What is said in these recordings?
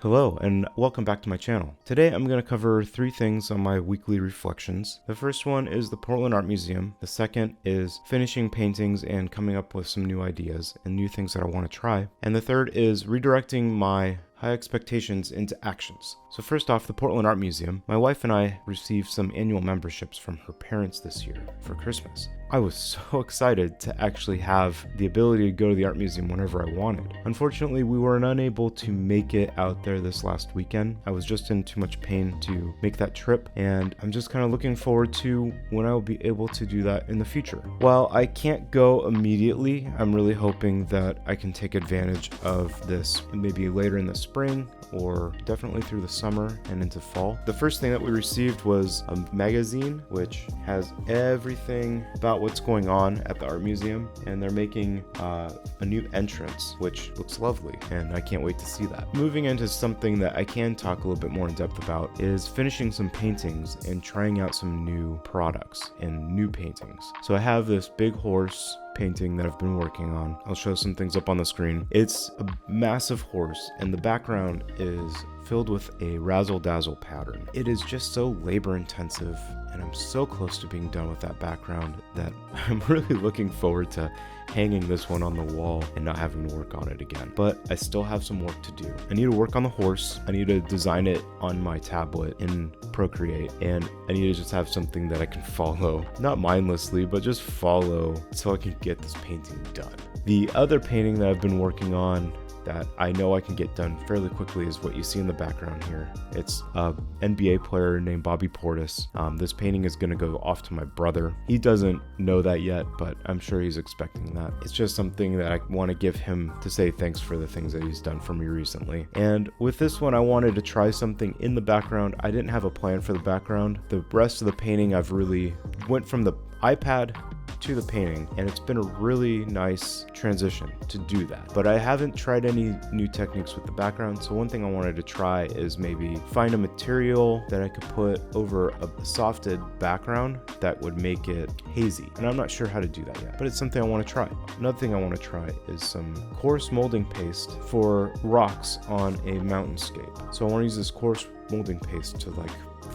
Hello and welcome back to my channel. Today I'm going to cover 3 things on my weekly reflections. The first one is the Portland Art Museum. The second is finishing paintings and coming up with some new ideas and new things that I want to try. And the third is redirecting my high expectations into actions. So first off, the Portland Art Museum. My wife and I received some annual memberships from her parents this year for Christmas. I was so excited to actually have the ability to go to the art museum whenever I wanted. Unfortunately, we were unable to make it out there this last weekend. I was just in too much pain to make that trip, and I'm just kind of looking forward to when I will be able to do that in the future. While I can't go immediately, I'm really hoping that I can take advantage of this maybe later in the spring or definitely through the summer and into fall. The first thing that we received was a magazine which has everything about what's going on at the art museum, and they're making a new entrance which looks lovely, and I can't wait to see that. Moving into something that I can talk a little bit more in depth about is finishing some paintings and trying out some new products and new paintings. So I have this big horse painting that I've been working on. I'll show some things up on the screen. It's a massive horse, and the background is filled with a razzle-dazzle pattern. It is just so labor intensive, and I'm so close to being done with that background that I'm really looking forward to hanging this one on the wall and not having to work on it again. But I still have some work to do. I need to work on the horse. I need to design it on my tablet in Procreate, and I need to just have something that I can follow, not mindlessly, but just follow so I can get this painting done. The other painting that I've been working on that I know I can get done fairly quickly is what you see in the background here. It's a NBA player named Bobby Portis. This painting is going to go off to my brother. He doesn't know that yet, but I'm sure he's expecting that. It's just something that I want to give him to say thanks for the things that he's done for me recently. And with this one, I wanted to try something in the background. I didn't have a plan for the background. The rest of the painting, I've really went from the iPad to the painting, and it's been a really nice transition to do that. But I haven't tried any new techniques with the background, so one thing I wanted to try is maybe find a material that I could put over a softed background that would make it hazy. And I'm not sure how to do that yet, but it's something I want to try. Another thing I want to try is some coarse molding paste for rocks on a mountainscape. So I want to use this coarse molding paste to like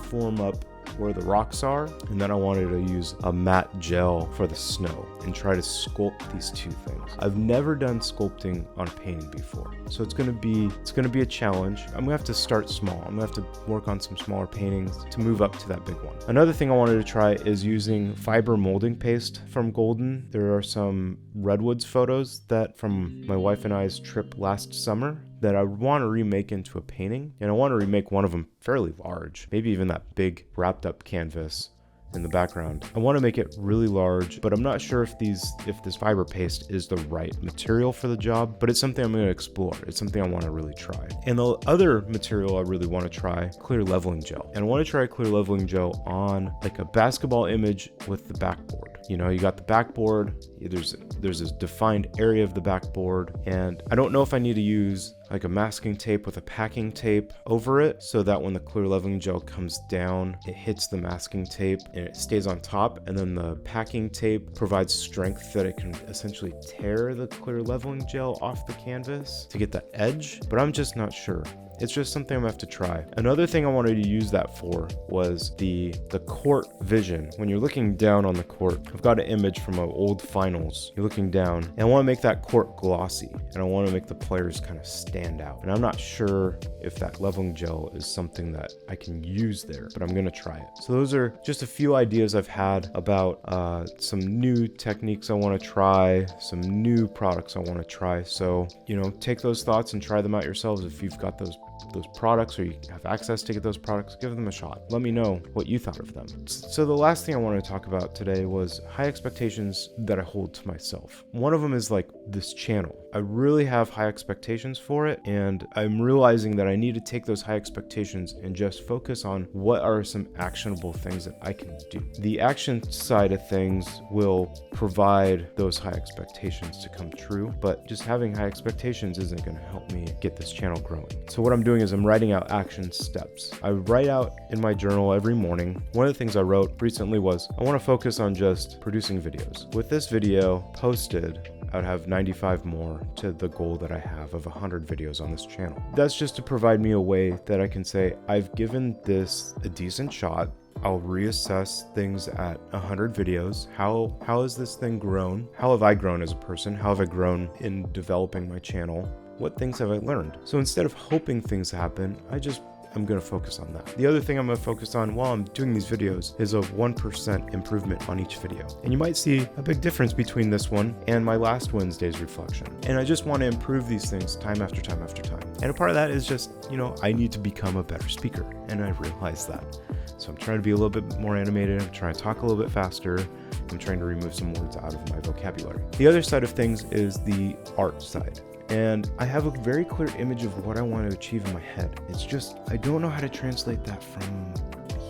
form up where the rocks are, and then I wanted to use a matte gel for the snow and try to sculpt these two things. I've never done sculpting on a painting before, so it's gonna be a challenge. I'm gonna have to start small. I'm gonna have to work on some smaller paintings to move up to that big one. Another thing I wanted to try is using fiber molding paste from Golden. There are some redwoods photos that from my wife and I's trip last summer that I want to remake into a painting, and I want to remake one of them fairly large, maybe even that big wrapped up canvas in the background. I want to make it really large, but I'm not sure if this fiber paste is the right material for the job, but it's something I'm going to explore. It's something I want to really try. And the other material I really want to try, clear leveling gel. And I want to try clear leveling gel on like a basketball image with the backboard. You know, you got the backboard, there's this defined area of the backboard, and I don't know if I need to use like a masking tape with a packing tape over it so that when the clear leveling gel comes down, it hits the masking tape and it stays on top, and then the packing tape provides strength that it can essentially tear the clear leveling gel off the canvas to get that edge, but I'm just not sure. It's just something I'm gonna have to try. Another thing I wanted to use that for was the court vision. When you're looking down on the court, I've got an image from an old finals. You're looking down, and I want to make that court glossy, and I want to make the players kind of stand out. And I'm not sure if that leveling gel is something that I can use there, but I'm gonna try it. So those are just a few ideas I've had about some new techniques I want to try, some new products I want to try. So, you know, take those thoughts and try them out yourselves. If you've got those products or you have access to get those products, give them a shot. Let me know what you thought of them. So the last thing I wanted to talk about today was high expectations that I hold to myself. One of them is like this channel. I really have high expectations for it, and I'm realizing that I need to take those high expectations and just focus on what are some actionable things that I can do. The action side of things will provide those high expectations to come true, but just having high expectations isn't going to help me get this channel growing. So what I'm doing is I'm writing out action steps. I write out in my journal every morning. One of the things I wrote recently was I want to focus on just producing videos. With this video posted, I'd have 95 more to the goal that I have of 100 videos on this channel. That's just to provide me a way that I can say, I've given this a decent shot. I'll reassess things at 100 videos. How has this thing grown? How have I grown as a person? How have I grown in developing my channel? What things have I learned? So instead of hoping things happen, I'm going to focus on that. The other thing I'm going to focus on while I'm doing these videos is a 1% improvement on each video. And you might see a big difference between this one and my last Wednesday's reflection. And I just want to improve these things time after time after time. And a part of that is just, I need to become a better speaker. And I realize that. So I'm trying to be a little bit more animated. I'm trying to talk a little bit faster. I'm trying to remove some words out of my vocabulary. The other side of things is the art side. And I have a very clear image of what I want to achieve in my head. It's just, I don't know how to translate that from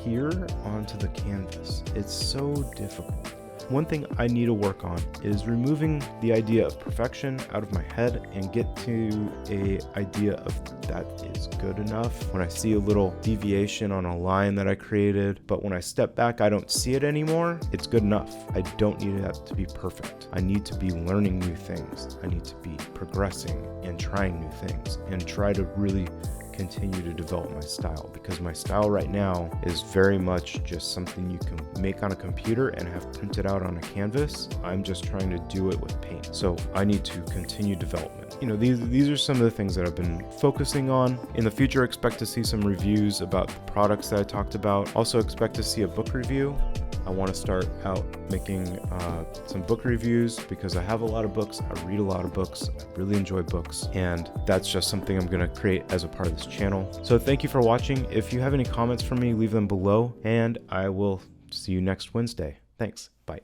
here onto the canvas. It's so difficult. One thing I need to work on is removing the idea of perfection out of my head and get to an idea of that is good enough. When I see a little deviation on a line that I created, but when I step back, I don't see it anymore, it's good enough. I don't need that to be perfect. I need to be learning new things. I need to be progressing and trying new things and try to really continue to develop my style, because my style right now is very much just something you can make on a computer and have printed out on a canvas. I'm just trying to do it with paint. So I need to continue development. These are some of the things that I've been focusing on. In the future, expect to see some reviews about the products that I talked about. Also expect to see a book review. I want to start out making some book reviews because I have a lot of books. I read a lot of books. I really enjoy books. And that's just something I'm going to create as a part of this channel. So thank you for watching. If you have any comments for me, leave them below. And I will see you next Wednesday. Thanks. Bye.